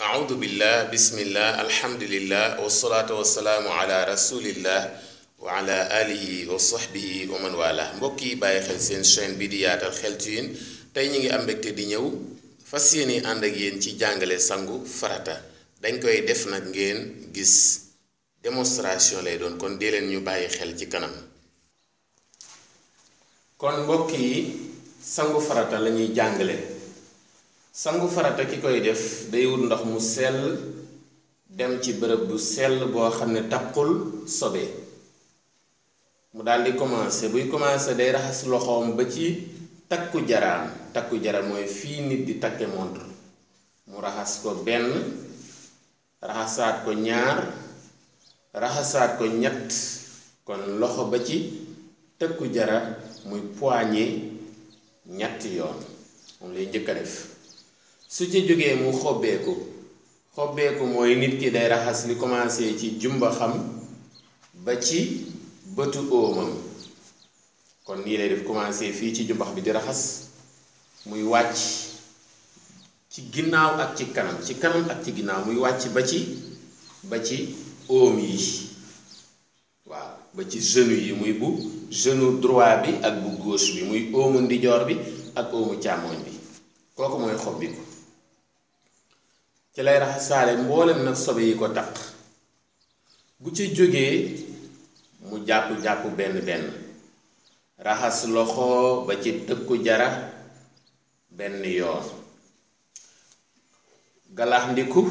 أعوذ بالله بسم الله الحمد لله والصلاة والسلام على رسول الله وعلى آله وصحبه ومن والاه mbokki bàyyi xel seen chaîne bi di yaatal xeltu yin tey ñu ngi am mbégte di ñëw fas yéene ànd ak yéen ci jàngale sangu farata dañ koy def nag ngeen gis démonstration lay doon kon dee leen ñu bàyyi xel ci kanam. kon mbokk yi sangu farata la ñuy jàngale. sangu farata ki koy def day wut ndox mu sell dem ci bërëb bu sell boo xam ne takkul sobe mu daldi commencer buy commencer day raxas loxoom ba ci takku jaraam mooy fii nit di takke montre mu raxas ko benn raxasaat ko ñaar raxasaat ko ñett kon loxo ba ci takku jara muy poignée ñetti yoon moom lay njëkk a def. su ci jógee mu xobbeeku mooy nit ki day raxas li commencé ci jumba xam ba ci bëtu óomam kon nii lay def commencé fii ci jumbax bi di raxas muy wàcc ci ginnaaw ak ci kanam ak ci ginnaaw muy wàcc ba ci óom yi waaw ba ci genou yi muy bu genou droit bi ak bu gauche bi muy óomu ndijoor bi ak óomu càmmooñ bi kooku mooy xobbiku ci lay raxasaale mboolem nag sobe yi ko taq bu ci jógee mu jàpp benn raxas loxo ba ci tëkku jara benn yoon galax ndiku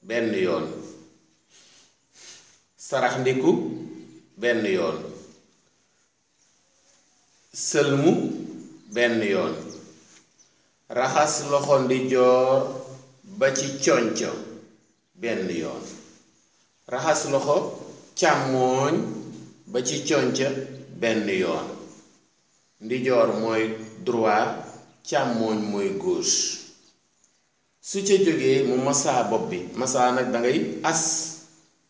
benn yoon sarax ndiku benn yoon sëlmu benn yoon raxas loxo ndijoor ba ci conco benn yoon raxas loxo càmmooñ ba ci conco benn yoon ndijoor mooy droit càmmooñ mooy gauche su ca jógee mu masaa bopp bi masaa nag dangay as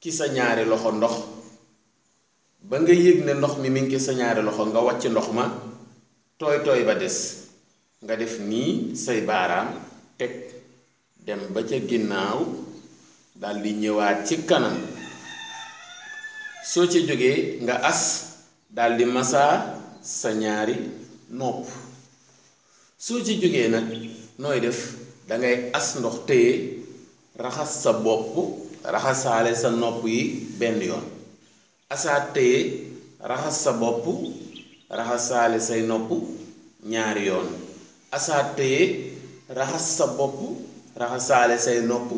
ki sa ñaari loxo ndox ba nga yëg ne ndox mi ngi sa ñaari loxo nga wàcc ndox ma tooy ba des nga def nii say baaraam teg dem ba ca ginnaaw daldi ñëwaat ci kanam soo ci jógee nga as daldi masaa sa ñaari nopp soo ci jógee nag nooy def dangay as ndox téye raxas sa bopp raxasaale sa nopp yi benn yoon asaat téye raxas sa bopp raxasaale say nopp ñaari yoon asaat téye raxas sa bopp raxasaale say nopp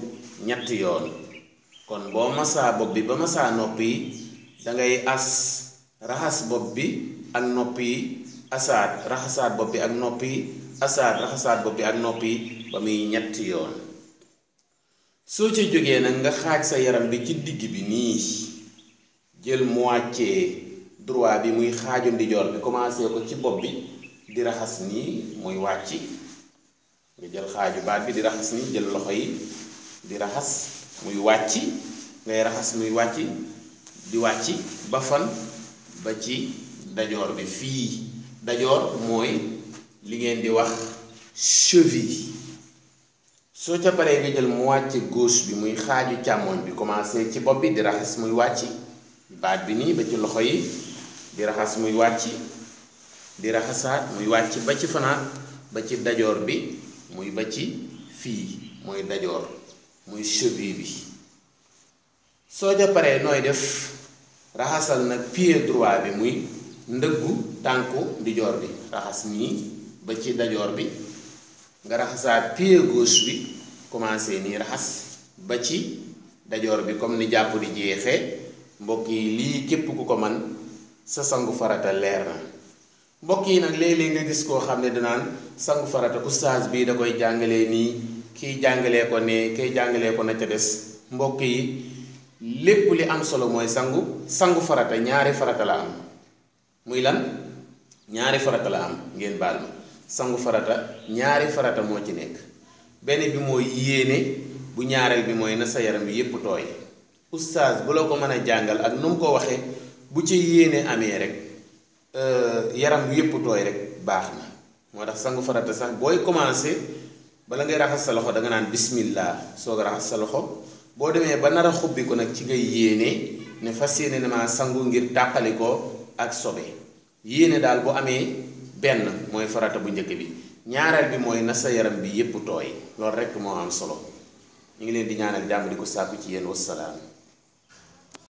ñetti yoon kon boo masaa bopp bi ba masaa nopp yi dangay as raxas bopp bi ak nopp yi asaat raxasaat bopp bi ak nopp yi asaat raxasaat bopp bi ak nopp yi ba muy ñetti yoon soo ci jógee nag nga xaaj sa yaram bi ci digg bi nii jël moitié droit bi muy xaaju ndijoor bi commencé ko ci bopp bi di raxas nii muy wàcc nga jël xaaju baat bi di raxas nii jël loxo yi di raxas muy wàcc ngay raxas muy wàcc di wàcc ba fan ba ci dajoor bi fii dajoor mooy li ngeen di wax cheville soo ca paree nga jël mu wàcc gauche bi muy xaaju càmmoñ bi commencé ci bopp bi di raxas muy wàcc baat bi nii ba ci loxo yi di raxas muy wàcc di raxasaat muy wàcc ba ci fanaat ba ci dajoor bi muy ba ci fii mooy dajoor muy cheville bi soo ca paree nooy def raxasal nag pied droit bi muy ndëggu tànku ndijoor bi raxas nii ba ci dajoor bi nga raxasaat pied gauche bi commencé nii raxas ba ci dajoor bi comme ni jàpp di jeexee mbokk yi lii képp ku ko man sa sangu farata leer na mbokk yi nag léeg-léeg nga gis koo xam ne danaan sangu farata oustaz bii da koy jàngalee nii kiy jàngalee ko ne kiy jàngalee ko na ca des mbokk yi lépp li am solo mooy sangu farata ñaari farata la am muy lan ñaari farata la am ngeen baal ma sangu farata ñaari farata moo ci nekk benn bi mooy yéene bu ñaareel bi mooy na sa yaram bi yépp tooy oustaz bu la ko mën a jàngal ak nu mu ko waxee bu ci yéene amee rek yaram bi yépp tooy rek baax na moo tax sangu farata sax booy commencé bala ngay raxas sa loxo da nga naan bismillah soog a raxas sa loxo boo demee ba nar a xubbi ko nag ci ngay yéene ne fas yéene ne maa sangu ngir tàqali ko ak sobe yéene daal bu amee benn mooy farata bu njëkk bi ñaareel bi mooy na sa yaram bi yépp tooy loolu rekk moo am solo ñu ngi leen di ñaanal jàmm di ko sàkku ci yéen wassalaam